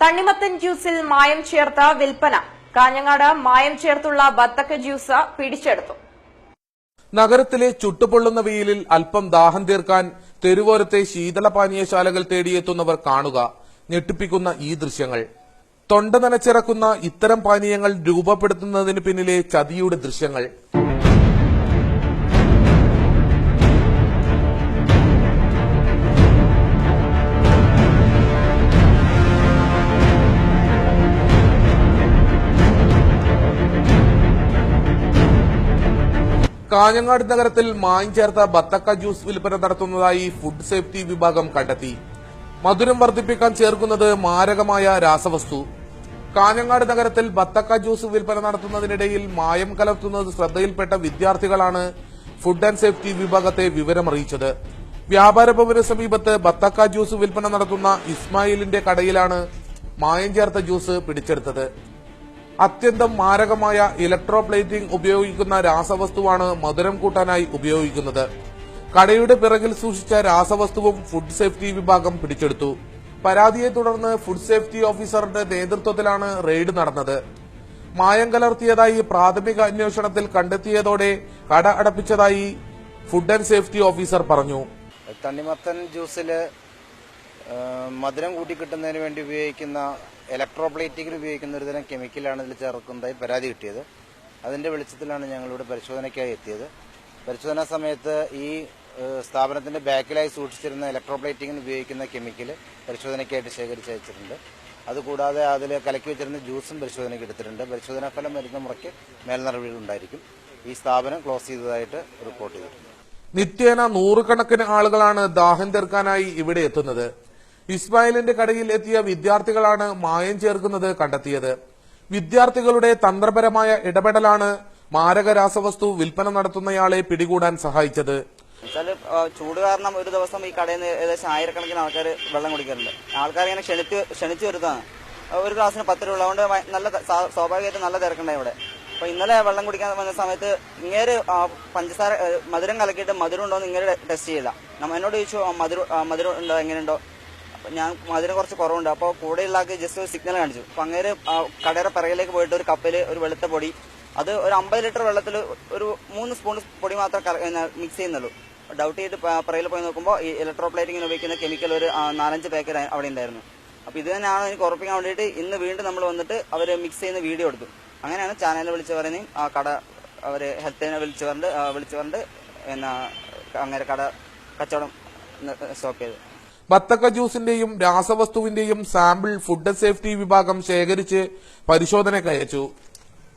തണ്ണിമത്തൻ ജ്യൂസിൽ മായം ചേർത്ത വിൽപ്പന. കാഞ്ഞങ്ങാട് മായം ചേർത്തുള്ള ബത്തക്ക ജ്യൂസ് പിടിച്ചെടുത്തു. നഗരത്തിലെ ചുട്ടുപൊള്ളുന്ന വെയിലിൽ അല്പം ദാഹം തീർക്കാൻ തെരുവോരത്തെ ശീതളപാനീയശാലകൾ തേടിയെത്തുന്നവർ കാണുക ഞെട്ടിപ്പിക്കുന്ന ഈ ദൃശ്യങ്ങൾ. തൊണ്ട നനച്ചിറക്കുന്ന ഇത്തരം പാനീയങ്ങൾ രൂപപ്പെടുത്തുന്നതിന് പിന്നിലെ ചതിയുടെ ദൃശ്യങ്ങൾ. കാഞ്ഞങ്ങാട് നഗരത്തിൽ മായം ചേർത്ത ബത്തക്ക ജ്യൂസ് വിൽപ്പന നടത്തുന്നതായി ഫുഡ് സേഫ്റ്റി വിഭാഗം കണ്ടെത്തി. മധുരം വർദ്ധിപ്പിക്കാൻ ചേർക്കുന്നത് മാരകമായ രാസവസ്തു. കാഞ്ഞങ്ങാട് നഗരത്തിൽ ബത്തക്ക ജ്യൂസ് വിൽപ്പന നടത്തുന്നതിനിടയിൽ മായം കലർത്തുന്നത് ശ്രദ്ധയിൽപ്പെട്ട വിദ്യാർത്ഥികളാണ് ഫുഡ് ആൻഡ് സേഫ്റ്റി വിഭാഗത്തെ വിവരമറിയിച്ചത്. വ്യാപാര ഭവന് സമീപത്ത് ബത്തക്ക ജ്യൂസ് വിൽപ്പന നടത്തുന്ന ഇസ്മായിലിന്റെ കടയിലാണ് മായം ചേർത്ത ജ്യൂസ് പിടിച്ചെടുത്തത്. അത്യന്തം മാരകമായ ഇലക്ട്രോപ്ലേറ്റിംഗ് ഉപയോഗിക്കുന്ന രാസവസ്തുവാണ് മധുരം കൂട്ടാനായി ഉപയോഗിക്കുന്നത്. കടയുടെ പിറകിൽ സൂക്ഷിച്ച രാസവസ്തുവും ഫുഡ് സേഫ്റ്റി വിഭാഗം പിടിച്ചെടുത്തു. പരാതിയെ തുടർന്ന് ഫുഡ് സേഫ്റ്റി ഓഫീസറുടെ നേതൃത്വത്തിലാണ് റെയ്ഡ് നടന്നത്. മായം കലർത്തിയതായി പ്രാഥമിക അന്വേഷണത്തിൽ കണ്ടെത്തിയതോടെ കട അടപ്പിച്ചതായി ഫുഡ് ആൻഡ് സേഫ്റ്റി ഓഫീസർ പറഞ്ഞു. തണ്ണിമത്തൻ ജ്യൂസില് മധുരം കൂട്ടിക്കിട്ടുന്നതിന് വേണ്ടി ഉപയോഗിക്കുന്ന ഇലക്ട്രോപ്ലേറ്റിക്കിൽ ഉപയോഗിക്കുന്ന ഒരുതരം കെമിക്കലാണ് ഇതിൽ ചേർക്കുന്നതായി പരാതി കിട്ടിയത്. അതിന്റെ വെളിച്ചത്തിലാണ് ഞങ്ങളിവിടെ പരിശോധനയ്ക്കായി എത്തിയത്. പരിശോധനാ സമയത്ത് ഈ സ്ഥാപനത്തിന്റെ ബാക്കിലായി സൂക്ഷിച്ചിരുന്ന ഇലക്ട്രോപ്ലേറ്റിങ്ങിന് ഉപയോഗിക്കുന്ന കെമിക്കൽ പരിശോധനയ്ക്കായിട്ട് ശേഖരിച്ച് അയച്ചിട്ടുണ്ട്. അതുകൂടാതെ അതിൽ കലക്കി വെച്ചിരുന്ന ജ്യൂസും പരിശോധനയ്ക്ക് എടുത്തിട്ടുണ്ട്. പരിശോധനാ ഫലം വരുന്ന മുറയ്ക്ക് മേൽനടപടികൾ ഉണ്ടായിരിക്കും. ഈ സ്ഥാപനം ക്ലോസ് ചെയ്തതായിട്ട് റിപ്പോർട്ട് ചെയ്തിട്ടുണ്ട്. നിത്യേന നൂറുകണക്കിന് ആളുകളാണ് ദാഹം തീർക്കാനായി ഇവിടെ എത്തുന്നത്. ഇസ്മായിലിന്റെ കടയിൽ എത്തിയ വിദ്യാർത്ഥികളാണ് മായം ചേർക്കുന്നത് കണ്ടെത്തിയത്. വിദ്യാർത്ഥികളുടെ തന്ത്രപരമായ ഇടപെടലാണ് മാരക രാസവസ്തു വിൽപ്പന നടത്തുന്നയാളെ പിടികൂടാൻ സഹായിച്ചത്. ചൂട് കാരണം ഒരു ദിവസം ഈ കടയിൽ നിന്ന് ഏകദേശം ആയിരക്കണക്കിന് ആൾക്കാർ വെള്ളം കുടിക്കാറുണ്ട്. ആൾക്കാർ ഇങ്ങനെ ക്ഷണിച്ചു വരുന്നതാണ്. ഒരു ഗ്ലാസ്സിന് 10 രൂപ. അതുകൊണ്ട് നല്ല സ്വാഭാവികമായിട്ട് നല്ല തിരക്കുണ്ടായി ഇവിടെ. അപ്പൊ ഇന്നലെ വെള്ളം കുടിക്കാൻ വന്ന സമയത്ത് ഇങ്ങേര് പഞ്ചസാര മധുരം കലക്കിയിട്ട് മധുരം ഉണ്ടോ എന്ന് ഇങ്ങനെ ടെസ്റ്റ് ചെയ്യില്ല. എന്നോട് ചോദിച്ചു മധുരം ഉണ്ടോ എങ്ങനെയുണ്ടോ. ഞാൻ മധുരം കുറച്ച് കുറവുണ്ട്. അപ്പോൾ കൂടെയുള്ള ആൾക്ക് ജസ്റ്റ് ഒരു സിഗ്നൽ കാണിച്ചു. അപ്പൊ അങ്ങേര് കടയുടെ പിറകിലേക്ക് പോയിട്ട് ഒരു കപ്പിൽ ഒരു വെളുത്ത പൊടി, അത് ഒരു 50 ലിറ്റർ വെള്ളത്തിൽ ഒരു 3 സ്പൂൺ പൊടി മാത്രം മിക്സ് ചെയ്യുന്നുള്ളൂ. ഡൗട്ട് ചെയ്തിട്ട് പിറകിൽ പോയി നോക്കുമ്പോൾ ഈ ഇലക്ട്രോപ്ലേറ്റിങ്ങിന് ഉപയോഗിക്കുന്ന കെമിക്കൽ ഒരു 4-5 പാക്കറ്റ് അവിടെ ഉണ്ടായിരുന്നു. അപ്പൊ ഇത് തന്നെയാണ് എനിക്ക് ഉറപ്പിക്കാൻ വേണ്ടിയിട്ട് ഇന്ന് വീണ്ടും നമ്മൾ വന്നിട്ട് അവർ മിക്സ് ചെയ്യുന്ന വീഡിയോ എടുത്തു. അങ്ങനെയാണ് ചാനലിൽ വിളിച്ചു പറഞ്ഞ് ആ കട അവര് ഹെൽത്തിനെ വിളിച്ചു പറഞ്ഞിട്ട് അങ്ങനെ കട കച്ചവടം സ്റ്റോപ്പ് ചെയ്തു. ബത്തക്ക ജ്യൂസിന്റെയും രാസവസ്തുവിന്റെയും സാമ്പിൾ ഫുഡ് സേഫ്റ്റി വിഭാഗം ശേഖരിച്ച് പരിശോധനയ്ക്ക് അയച്ചു.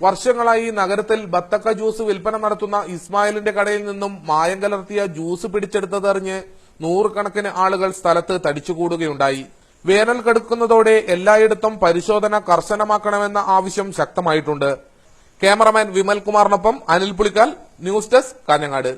വർഷങ്ങളായി നഗരത്തിൽ ബത്തക്ക ജ്യൂസ് വിൽപ്പന നടത്തുന്ന ഇസ്മായിലിന്റെ കടയിൽ നിന്നും മായം കലർത്തിയ ജ്യൂസ് പിടിച്ചെടുത്തതറിഞ്ഞ് നൂറുകണക്കിന് ആളുകൾ സ്ഥലത്ത് തടിച്ചുകൂടുകയുണ്ടായി. വേനൽ കടുക്കുന്നതോടെ എല്ലായിടത്തും പരിശോധന കർശനമാക്കണമെന്ന ആവശ്യം ശക്തമായിട്ടുണ്ട്. ക്യാമറമാൻ വിമൽ കുമാറിനൊപ്പം അനിൽ പുളിക്കാൽ, ന്യൂസ് ഡെസ്ക്, കാഞ്ഞങ്ങാട്.